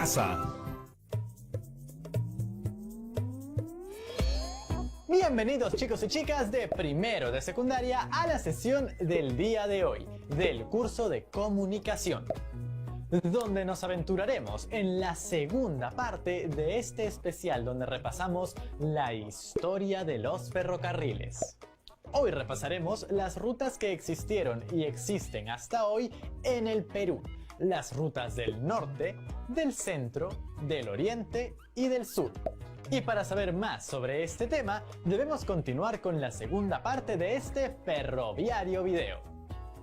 casa. Bienvenidos chicos y chicas de primero de secundaria a la sesión del día de hoy del curso de comunicación, donde nos aventuraremos en la segunda parte de este especial donde repasamos la historia de los ferrocarriles. Hoy repasaremos las rutas que existieron y existen hasta hoy en el Perú, las rutas del norte, del centro, del oriente y del sur. Y para saber más sobre este tema, debemos continuar con la segunda parte de este ferroviario video.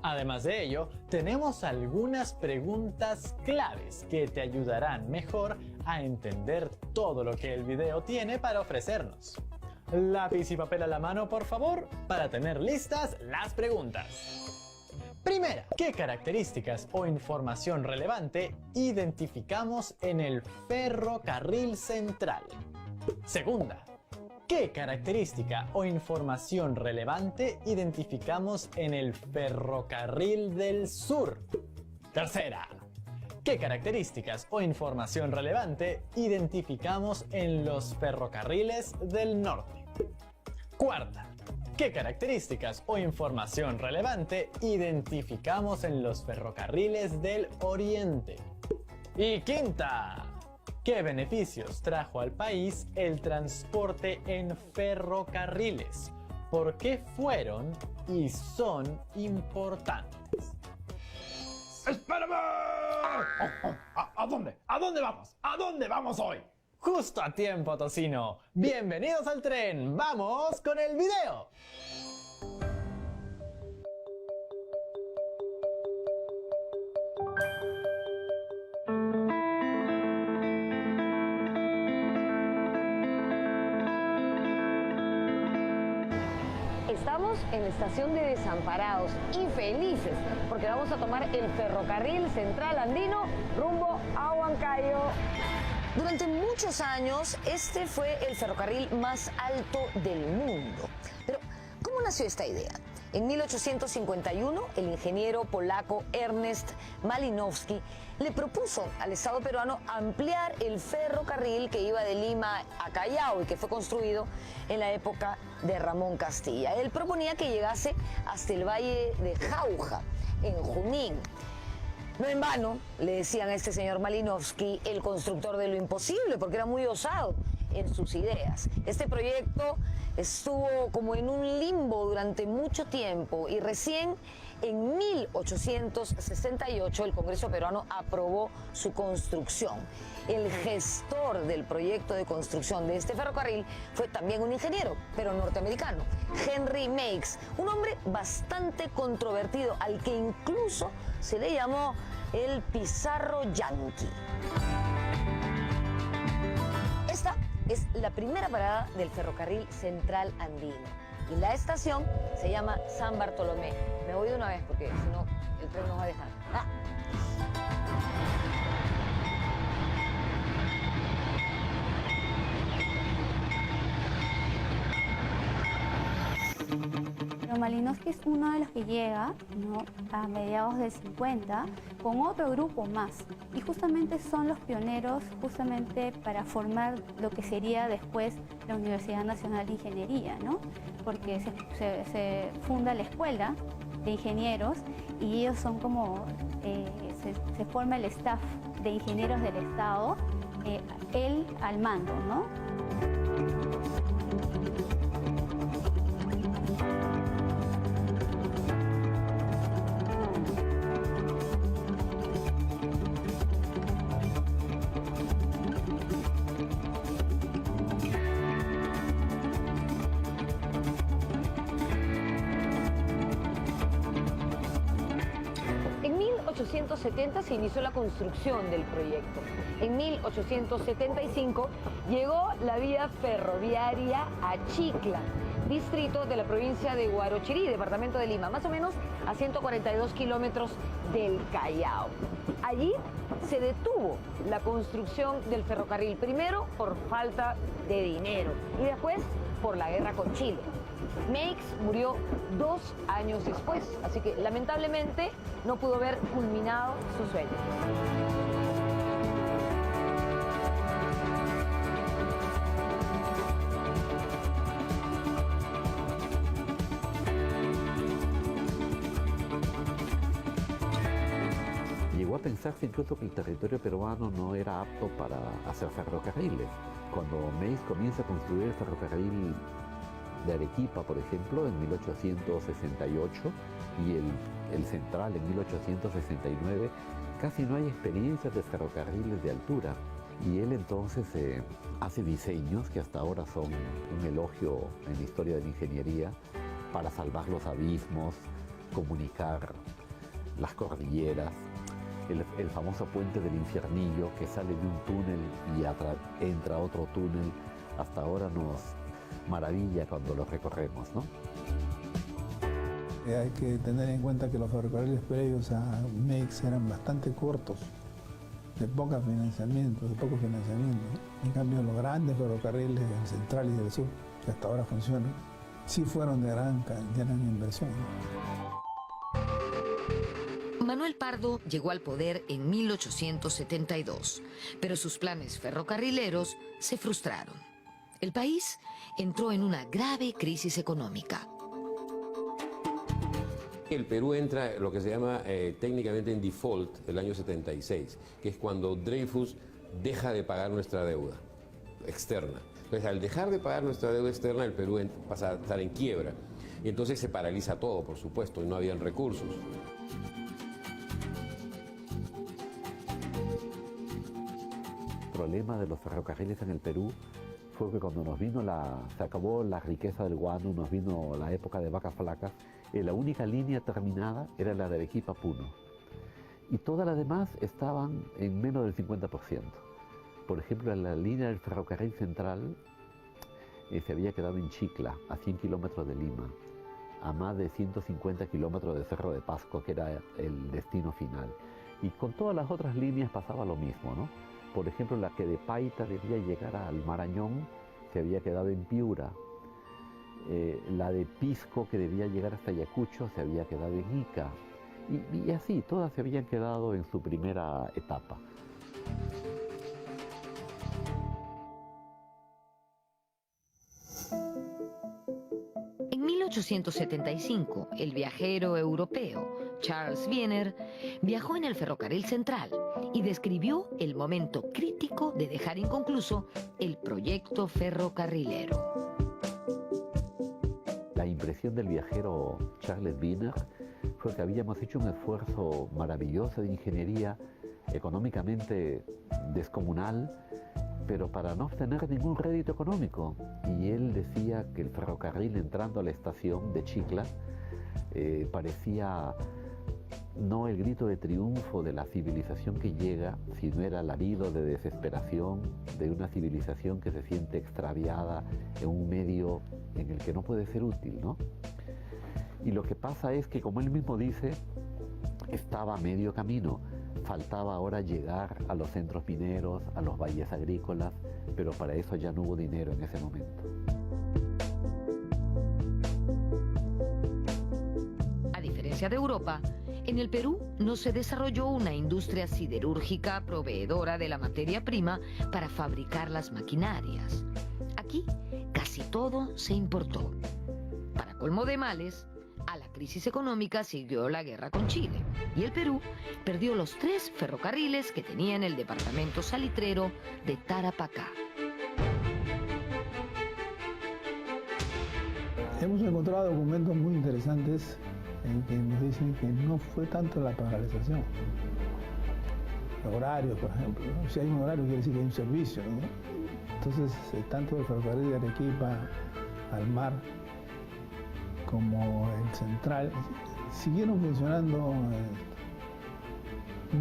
Además de ello, tenemos algunas preguntas claves que te ayudarán mejor a entender todo lo que el video tiene para ofrecernos. Lápiz y papel a la mano, por favor, para tener listas las preguntas. Primera, ¿qué características o información relevante identificamos en el ferrocarril central? Segunda, ¿qué característica o información relevante identificamos en el ferrocarril del sur? Tercera, ¿qué características o información relevante identificamos en los ferrocarriles del norte? Cuarta, ¿qué características o información relevante identificamos en los ferrocarriles del oriente? Y quinta, ¿qué beneficios trajo al país el transporte en ferrocarriles? ¿Por qué fueron y son importantes? ¡Espérame! ¿A dónde? ¿A dónde vamos? ¿A dónde vamos hoy? Justo a tiempo, Tocino. Bienvenidos al tren. ¡Vamos con el video! Estamos en la estación de Desamparados y felices porque vamos a tomar el ferrocarril central andino rumbo a Huancayo. Durante muchos años este fue el ferrocarril más alto del mundo. Pero, ¿cómo nació esta idea? En 1851, el ingeniero polaco Ernest Malinowski le propuso al Estado peruano ampliar el ferrocarril que iba de Lima a Callao y que fue construido en la época de Ramón Castilla. Él proponía que llegase hasta el valle de Jauja, en Junín. No en vano, le decían a este señor Malinowski el constructor de lo imposible, porque era muy osado en sus ideas. Este proyecto estuvo como en un limbo durante mucho tiempo y recién en 1868 el Congreso peruano aprobó su construcción. El gestor del proyecto de construcción de este ferrocarril fue también un ingeniero, pero norteamericano, Henry Meigs, un hombre bastante controvertido al que incluso se le llamó el Pizarro Yanqui. Esta es la primera parada del ferrocarril central andino y la estación se llama San Bartolomé. Me voy de una vez porque si no el tren nos va a dejar. Pero Malinowski es uno de los que llega, ¿no?, a mediados del 50 con otro grupo más. Y justamente son los pioneros para formar lo que sería después la Universidad Nacional de Ingeniería, ¿no? Porque se funda la Escuela de Ingenieros y ellos son como, se forma el staff de ingenieros del Estado, él al mando, ¿no? En 1870 se inició la construcción del proyecto. En 1875 llegó la vía ferroviaria a Chicla, distrito de la provincia de Huarochirí, departamento de Lima, más o menos a 142 kilómetros del Callao. Allí se detuvo la construcción del ferrocarril, primero por falta de dinero y después por la guerra con Chile. Meigs murió 2 años después, así que lamentablemente no pudo ver culminado su sueño. pensarse incluso que el territorio peruano no era apto para hacer ferrocarriles. Cuando Meiggs comienza a construir el ferrocarril de Arequipa, por ejemplo, en 1868, y el central en 1869, casi no hay experiencias de ferrocarriles de altura. Y él entonces hace diseños que hasta ahora son un elogio en la historia de la ingeniería para salvar los abismos, comunicar las cordilleras, el famoso puente del Infiernillo que sale de un túnel y entra a otro túnel, hasta ahora nos maravilla cuando lo recorremos, ¿no? Hay que tener en cuenta que los ferrocarriles previos a Meiggs eran bastante cortos, de poco financiamiento, ¿no? En cambio, los grandes ferrocarriles del central y del sur, que hasta ahora funcionan, sí fueron de gran inversión, ¿no? Manuel Pardo llegó al poder en 1872, pero sus planes ferrocarrileros se frustraron. El país entró en una grave crisis económica. El Perú entra lo que se llama técnicamente en default el año 76, que es cuando Dreyfus deja de pagar nuestra deuda externa. Entonces, al dejar de pagar nuestra deuda externa, el Perú pasa a estar en quiebra. Y entonces se paraliza todo, por supuesto, y no habían recursos. El problema de los ferrocarriles en el Perú fue que cuando se acabó la riqueza del guano, nos vino la época de vacas flacas, la única línea terminada era la de Arequipa a Puno. Y todas las demás estaban en menos del 50%. Por ejemplo, la línea del ferrocarril central se había quedado en Chicla, a 100 kilómetros de Lima, a más de 150 kilómetros de Cerro de Pasco, que era el destino final. Y con todas las otras líneas pasaba lo mismo, ¿no? Por ejemplo, la que de Paita debía llegar al Marañón se había quedado en Piura. La de Pisco, que debía llegar hasta Ayacucho, se había quedado en Ica. Y así, todas se habían quedado en su primera etapa. En 1875, el viajero europeo Charles Wiener viajó en el ferrocarril central y describió el momento crítico de dejar inconcluso el proyecto ferrocarrilero. La impresión del viajero Charles Wiener fue que habíamos hecho un esfuerzo maravilloso de ingeniería, económicamente descomunal, pero para no obtener ningún rédito económico. Y él decía que el ferrocarril entrando a la estación de Chicla parecía no el grito de triunfo de la civilización que llega, sino era el alarido de desesperación de una civilización que se siente extraviada en un medio en el que no puede ser útil, ¿no? Y lo que pasa es que, como él mismo dice, estaba a medio camino. Faltaba ahora llegar a los centros mineros, a los valles agrícolas, pero para eso ya no hubo dinero en ese momento. A diferencia de Europa, en el Perú no se desarrolló una industria siderúrgica proveedora de la materia prima para fabricar las maquinarias. Aquí casi todo se importó. Para colmo de males, a la crisis económica siguió la guerra con Chile y el Perú perdió los 3 ferrocarriles que tenía en el departamento salitrero de Tarapacá. Hemos encontrado documentos muy interesantes en que nos dicen que no fue tanto la paralización. Los horarios, por ejemplo, ¿no? Si hay un horario quiere decir que hay un servicio, ¿no? Entonces, tanto el ferrocarril de Arequipa al mar como el central siguieron funcionando,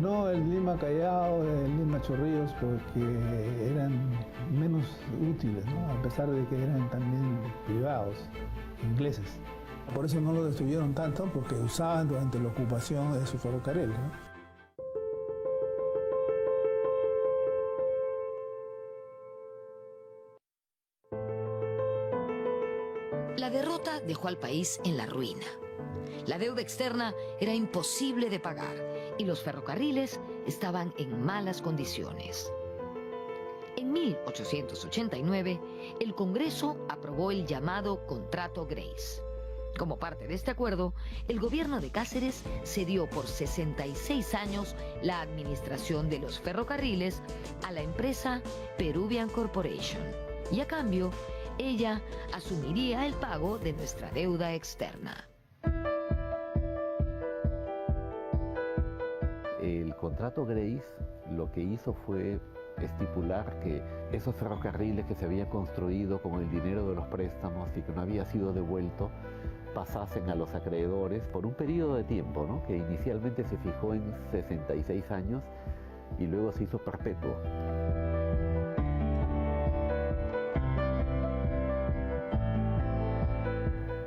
no el Lima Callao, el Lima Chorrillos, porque eran menos útiles, ¿no? A pesar de que eran también privados, ingleses. Por eso no lo destruyeron tanto, porque usaban durante la ocupación de su ferrocarril, ¿no? La derrota dejó al país en la ruina. La deuda externa era imposible de pagar y los ferrocarriles estaban en malas condiciones. En 1889, el Congreso aprobó el llamado Contrato Grace. Como parte de este acuerdo, el gobierno de Cáceres cedió por 66 años la administración de los ferrocarriles a la empresa Peruvian Corporation y a cambio, ella asumiría el pago de nuestra deuda externa. El contrato Grace lo que hizo fue estipular que esos ferrocarriles que se habían construido con el dinero de los préstamos y que no había sido devuelto pasasen a los acreedores por un periodo de tiempo, ¿no? Que inicialmente se fijó en 66 años y luego se hizo perpetuo.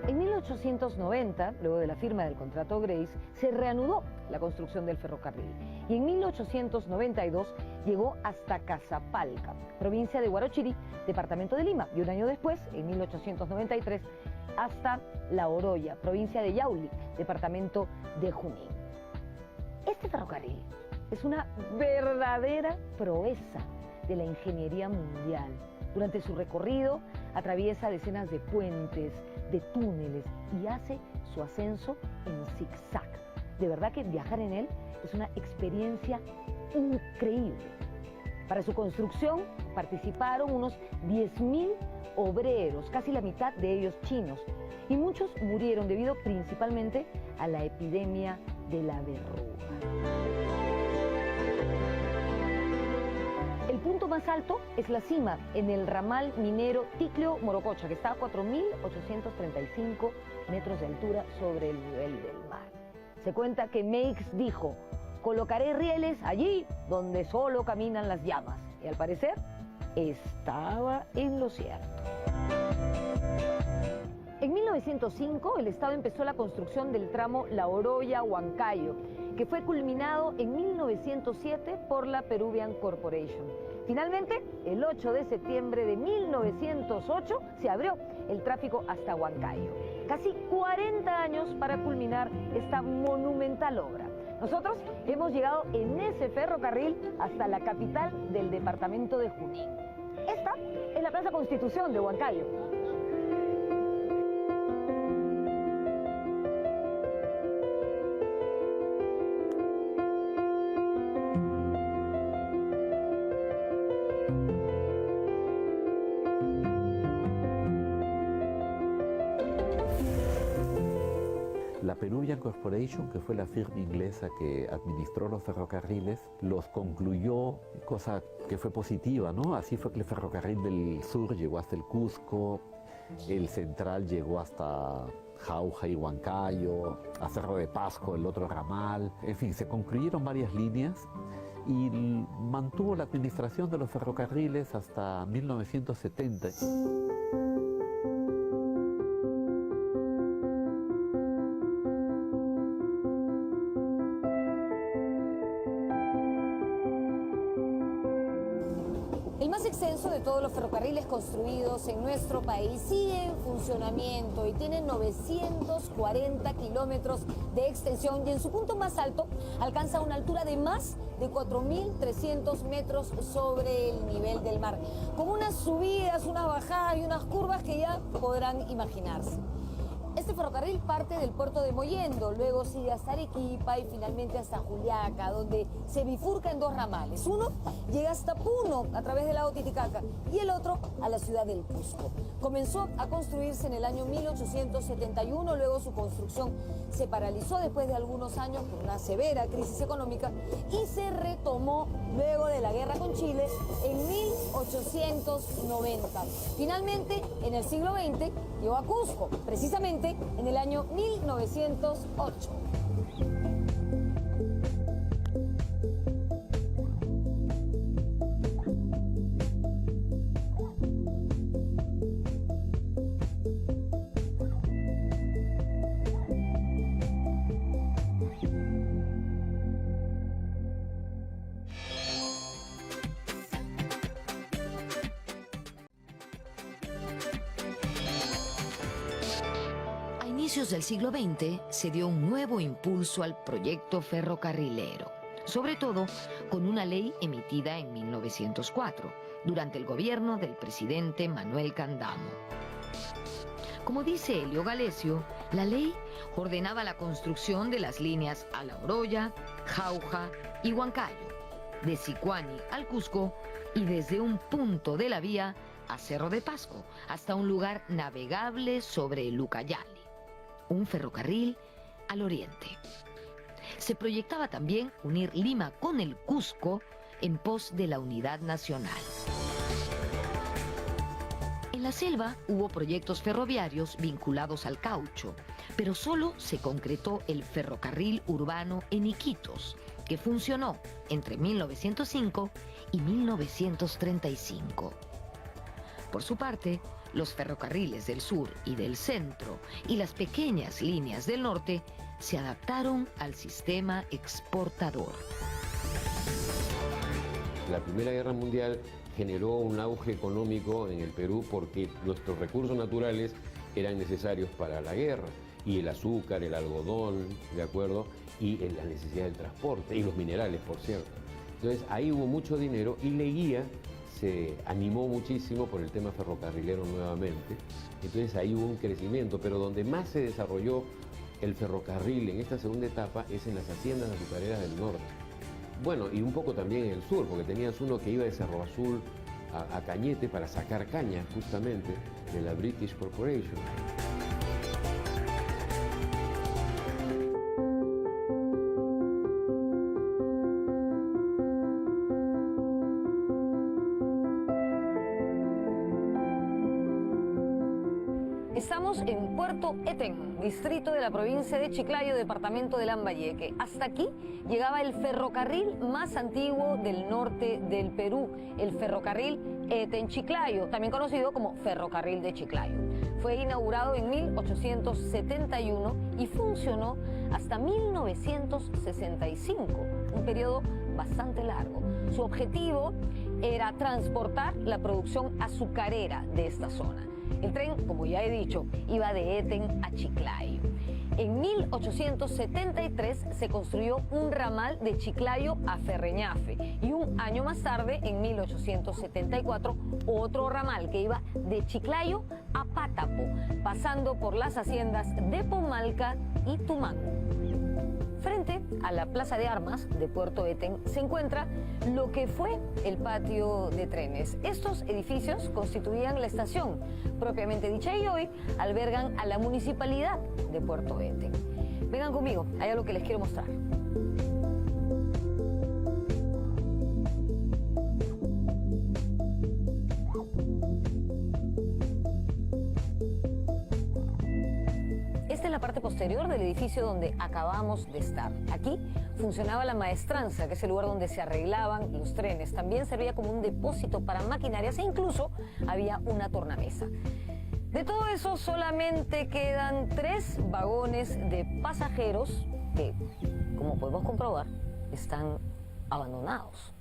En 1890, luego de la firma del contrato Grace, se reanudó la construcción del ferrocarril y en 1892 llegó hasta Cazapalca, provincia de Huarochirí, departamento de Lima, y un año después, en 1893, hasta La Oroya, provincia de Yauli, departamento de Junín. Este ferrocarril es una verdadera proeza de la ingeniería mundial. Durante su recorrido atraviesa decenas de puentes, de túneles y hace su ascenso en zigzag. De verdad que viajar en él es una experiencia increíble. Para su construcción participaron unos 10.000 obreros, casi la mitad de ellos chinos, y muchos murieron debido principalmente a la epidemia de la verruga. El punto más alto es la cima, en el ramal minero Ticlio-Morococha, que está a 4.835 metros de altura sobre el nivel del mar. Se cuenta que Meix dijo: colocaré rieles allí donde solo caminan las llamas. Y al parecer, estaba en lo cierto. En 1905, el Estado empezó la construcción del tramo La Oroya-Huancayo, que fue culminado en 1907 por la Peruvian Corporation. Finalmente, el 8 de septiembre de 1908 se abrió el tráfico hasta Huancayo. Casi 40 años para culminar esta monumental obra. Nosotros hemos llegado en ese ferrocarril hasta la capital del departamento de Junín. Esta es la Plaza Constitución de Huancayo. La Peruvian Corporation, que fue la firma inglesa que administró los ferrocarriles, los concluyó, cosa que fue positiva, ¿no? Así fue que el ferrocarril del sur llegó hasta el Cusco, el central llegó hasta Jauja y Huancayo, a Cerro de Pasco, el otro ramal. En fin, se concluyeron varias líneas y mantuvo la administración de los ferrocarriles hasta 1970. El más extenso de todos los ferrocarriles construidos en nuestro país sigue en funcionamiento y tiene 940 kilómetros de extensión y en su punto más alto alcanza una altura de más de 4.300 metros sobre el nivel del mar, con unas subidas, unas bajadas y unas curvas que ya podrán imaginarse. Este ferrocarril parte del puerto de Mollendo, luego sigue hasta Arequipa y finalmente hasta Juliaca, donde se bifurca en dos ramales. Uno llega hasta Puno a través del lago Titicaca y el otro a la ciudad del Cusco. Comenzó a construirse en el año 1871, luego su construcción se paralizó después de algunos años por una severa crisis económica y se retomó luego de la guerra con Chile en 1890. Finalmente, en el siglo XX, llegó a Cusco, precisamente en el año 1908. A inicios del siglo XX se dio un nuevo impulso al proyecto ferrocarrilero, sobre todo con una ley emitida en 1904, durante el gobierno del presidente Manuel Candamo. Como dice Helio Galesio, la ley ordenaba la construcción de las líneas a La Oroya, Jauja y Huancayo, de Sicuani al Cusco y desde un punto de la vía a Cerro de Pasco, hasta un lugar navegable sobre el Ucayali, un ferrocarril al oriente. Se proyectaba también unir Lima con el Cusco en pos de la unidad nacional. En la selva hubo proyectos ferroviarios vinculados al caucho, pero solo se concretó el ferrocarril urbano en Iquitos, que funcionó entre 1905 y 1935. Por su parte, los ferrocarriles del sur y del centro y las pequeñas líneas del norte se adaptaron al sistema exportador. La Primera Guerra Mundial generó un auge económico en el Perú porque nuestros recursos naturales eran necesarios para la guerra, y el azúcar, el algodón, ¿de acuerdo? Y la necesidad del transporte, y los minerales, por cierto. Entonces ahí hubo mucho dinero y Leguía se animó muchísimo por el tema ferrocarrilero nuevamente. Entonces ahí hubo un crecimiento, pero donde más se desarrolló el ferrocarril en esta segunda etapa es en las haciendas azucareras del norte. Bueno, y un poco también en el sur, porque tenías uno que iba de Cerro Azul a Cañete para sacar caña, justamente, de la British Corporation. Estamos en Puerto Eten, distrito de la provincia de Chiclayo, departamento de Lambayeque. Hasta aquí llegaba el ferrocarril más antiguo del norte del Perú, el ferrocarril Eten-Chiclayo, también conocido como Ferrocarril de Chiclayo. Fue inaugurado en 1871 y funcionó hasta 1965, un periodo bastante largo. Su objetivo era transportar la producción azucarera de esta zona. El tren, como ya he dicho, iba de Eten a Chiclayo. En 1873 se construyó un ramal de Chiclayo a Ferreñafe y un año más tarde, en 1874, otro ramal que iba de Chiclayo a Pátapo, pasando por las haciendas de Pomalca y Tumango. Frente a la Plaza de Armas de Puerto Eten se encuentra lo que fue el patio de trenes. Estos edificios constituían la estación propiamente dicha y hoy albergan a la municipalidad de Puerto Eten. Vengan conmigo, hay algo que les quiero mostrar. Esta es la parte posterior del edificio donde acabamos de estar. Aquí funcionaba la maestranza, que es el lugar donde se arreglaban los trenes. También servía como un depósito para maquinarias e incluso había una tornamesa. De todo eso solamente quedan 3 vagones de pasajeros que, como podemos comprobar, están abandonados.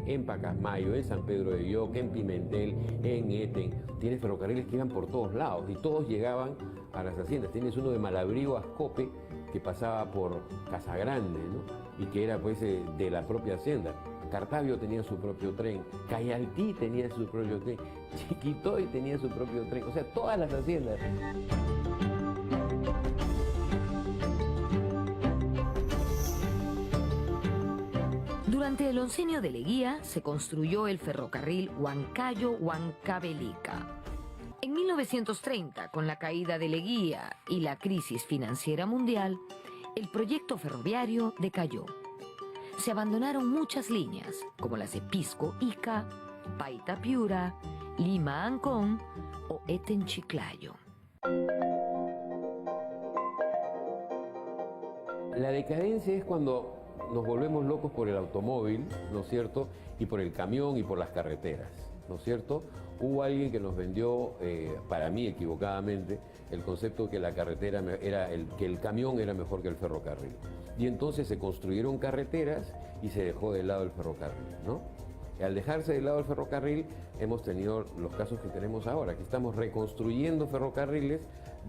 En Pacasmayo, en San Pedro de Yoca, en Pimentel, en Eten, tienes ferrocarriles que iban por todos lados y todos llegaban a las haciendas. Tienes uno de Malabrigo a Ascope que pasaba por Casagrande, ¿no? Y que era pues de la propia hacienda. Cartavio tenía su propio tren, Cayaltí tenía su propio tren, Chiquitoy tenía su propio tren, o sea, todas las haciendas. Durante el oncenio de Leguía se construyó el ferrocarril Huancayo-Huancavelica. En 1930, con la caída de Leguía y la crisis financiera mundial, el proyecto ferroviario decayó. Se abandonaron muchas líneas, como las de Pisco-Ica, Paita-Piura, Lima-Ancón o Eten-Chiclayo. La decadencia es cuando nos volvemos locos por el automóvil, ¿no es cierto? Y por el camión y por las carreteras. ¿no es cierto? Hubo alguien que nos vendió, para mí equivocadamente, el concepto que la carretera que el camión era mejor que el ferrocarril. Y entonces se construyeron carreteras y se dejó de lado el ferrocarril, ¿no? Y al dejarse de lado el ferrocarril, hemos tenido los casos que tenemos ahora, que estamos reconstruyendo ferrocarriles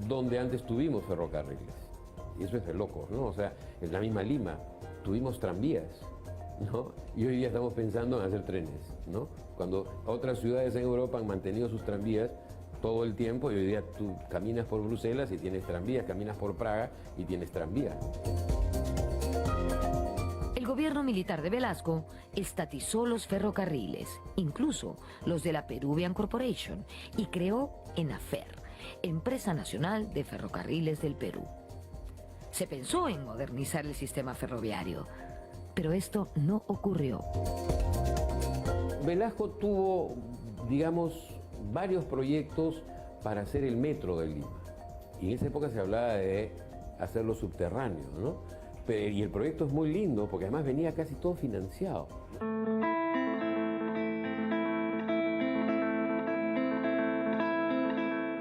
donde antes tuvimos ferrocarriles. Y eso es de locos, ¿no? O sea, en la misma Lima tuvimos tranvías, ¿no? Y hoy día estamos pensando en hacer trenes, ¿no? Cuando otras ciudades en Europa han mantenido sus tranvías todo el tiempo, y hoy día tú caminas por Bruselas y tienes tranvías, caminas por Praga y tienes tranvías. El gobierno militar de Velasco estatizó los ferrocarriles, incluso los de la Peruvian Corporation, y creó ENAFER, Empresa Nacional de Ferrocarriles del Perú. Se pensó en modernizar el sistema ferroviario, pero esto no ocurrió. Velasco tuvo, digamos, varios proyectos para hacer el metro de Lima. Y en esa época se hablaba de hacerlo subterráneo, ¿no? Y el proyecto es muy lindo porque además venía casi todo financiado.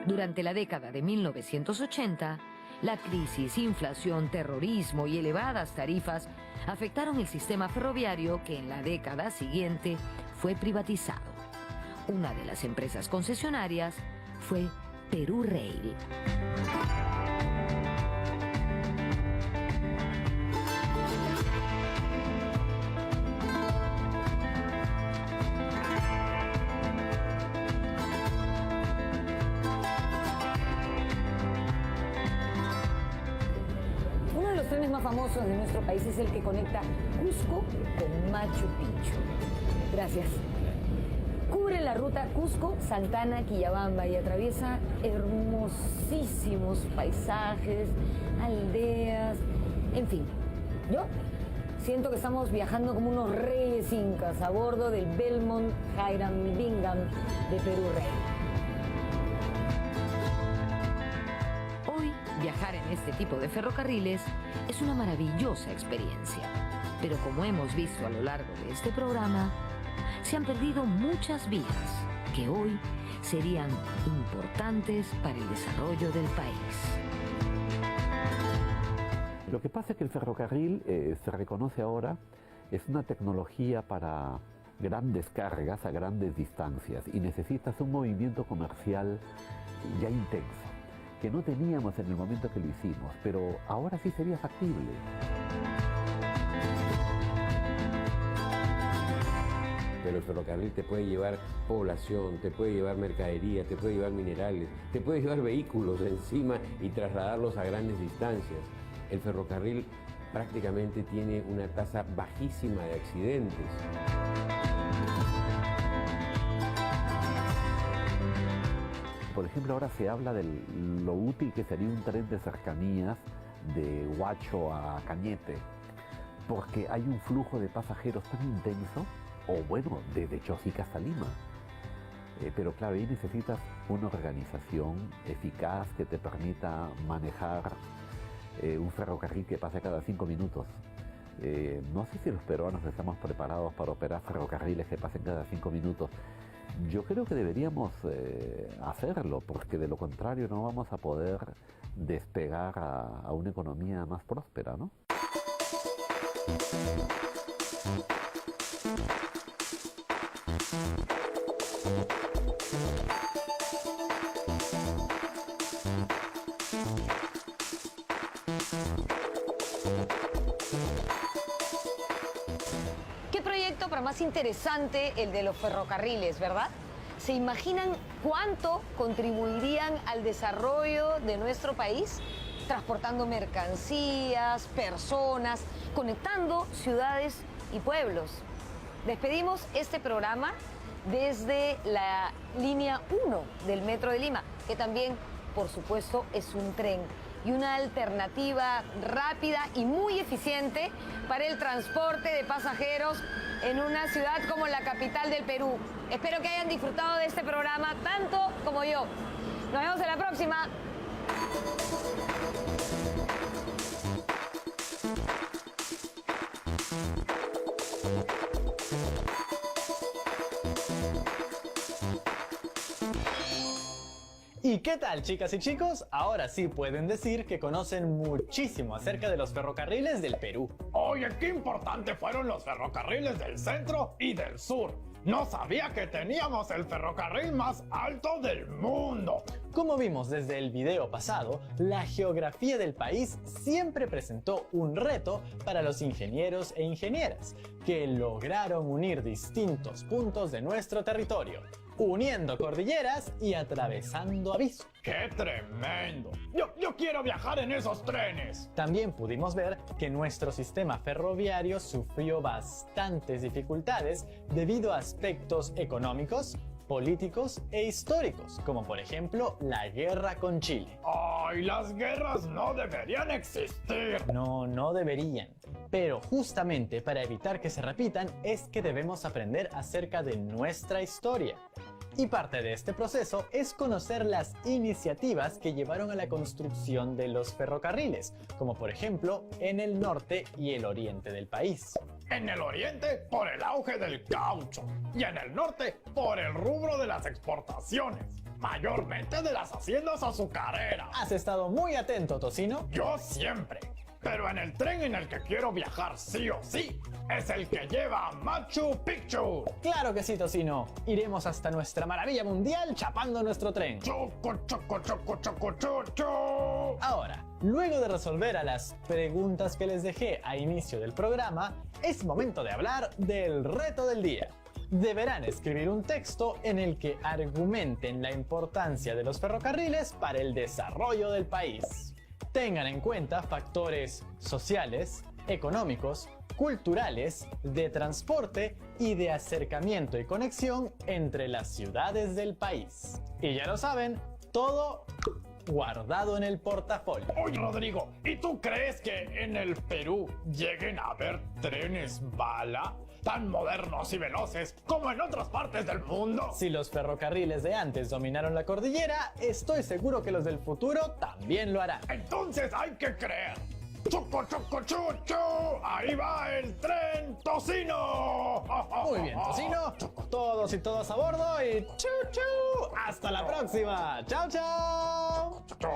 Durante la década de 1980, la crisis, inflación, terrorismo y elevadas tarifas afectaron el sistema ferroviario que en la década siguiente fue privatizado. Una de las empresas concesionarias fue Perú Rail. Uno de los trenes más famosos de nuestro país es el que conecta Cusco con Machu Picchu. Gracias. Cubre la ruta Cusco-Santana-Quillabamba y atraviesa hermosísimos paisajes, aldeas, en fin. Yo siento que estamos viajando como unos reyes incas a bordo del Belmont Hiram Bingham de Perú Rail. Hoy, viajar en este tipo de ferrocarriles es una maravillosa experiencia. Pero como hemos visto a lo largo de este programa, se han perdido muchas vidas que hoy serían importantes para el desarrollo del país. Lo que pasa es que el ferrocarril se reconoce ahora, es una tecnología para grandes cargas a grandes distancias y necesitas un movimiento comercial ya intenso, que no teníamos en el momento que lo hicimos, pero ahora sí sería factible. Pero el ferrocarril te puede llevar población, te puede llevar mercadería, te puede llevar minerales, te puede llevar vehículos encima y trasladarlos a grandes distancias. El ferrocarril prácticamente tiene una tasa bajísima de accidentes. Por ejemplo, ahora se habla de lo útil que sería un tren de cercanías de Huacho a Cañete, porque hay un flujo de pasajeros tan intenso, o bueno, desde Chosica hasta Lima. Pero claro, ahí necesitas una organización eficaz que te permita manejar un ferrocarril que pase cada 5 minutos. No sé si los peruanos estamos preparados para operar ferrocarriles que pasen cada 5 minutos. Yo creo que deberíamos hacerlo, porque de lo contrario no vamos a poder despegar a una economía más próspera, ¿no? Qué proyecto para más interesante el de los ferrocarriles, ¿verdad? ¿Se imaginan cuánto contribuirían al desarrollo de nuestro país? Transportando mercancías, personas, conectando ciudades y pueblos. Despedimos este programa desde la línea 1 del Metro de Lima, que también, por supuesto, es un tren y una alternativa rápida y muy eficiente para el transporte de pasajeros en una ciudad como la capital del Perú. Espero que hayan disfrutado de este programa tanto como yo. Nos vemos en la próxima. ¿Y qué tal, chicas y chicos? Ahora sí pueden decir que conocen muchísimo acerca de los ferrocarriles del Perú. Oye, qué importante fueron los ferrocarriles del centro y del sur. No sabía que teníamos el ferrocarril más alto del mundo. Como vimos desde el video pasado, la geografía del país siempre presentó un reto para los ingenieros e ingenieras, que lograron unir distintos puntos de nuestro territorio, uniendo cordilleras y atravesando abismos. ¡Qué tremendo! Yo quiero viajar en esos trenes. También pudimos ver que nuestro sistema ferroviario sufrió bastantes dificultades debido a aspectos económicos, políticos e históricos, como por ejemplo la guerra con Chile. ¡Ay, las guerras no deberían existir! No deberían. Pero justamente para evitar que se repitan es que debemos aprender acerca de nuestra historia. Y parte de este proceso es conocer las iniciativas que llevaron a la construcción de los ferrocarriles, como por ejemplo en el norte y el oriente del país. En el oriente, por el auge del caucho. Y en el norte, por el rubro de las exportaciones. Mayormente de las haciendas azucareras. ¿Has estado muy atento, Tocino? Yo siempre. Pero en el tren en el que quiero viajar sí o sí, es el que lleva a Machu Picchu. ¡Claro que sí, Tocino! Iremos hasta nuestra maravilla mundial chapando nuestro tren. Choco, choco, choco, choco, choco. Ahora, luego de resolver a las preguntas que les dejé a inicio del programa, es momento de hablar del reto del día. Deberán escribir un texto en el que argumenten la importancia de los ferrocarriles para el desarrollo del país. Tengan en cuenta factores sociales, económicos, culturales, de transporte y de acercamiento y conexión entre las ciudades del país. Y ya lo saben, todo guardado en el portafolio. Oye, Rodrigo, ¿y tú crees que en el Perú lleguen a haber trenes bala tan modernos y veloces como en otras partes del mundo? Si los ferrocarriles de antes dominaron la cordillera, estoy seguro que los del futuro también lo harán. Entonces hay que creer. ¡Choco, choco, chucho! ¡Ahí va el tren Tocino! Muy bien, Tocino. Todos y todas a bordo y ¡chu, chu! ¡Hasta la próxima! ¡Chao, chao! ¡Chao!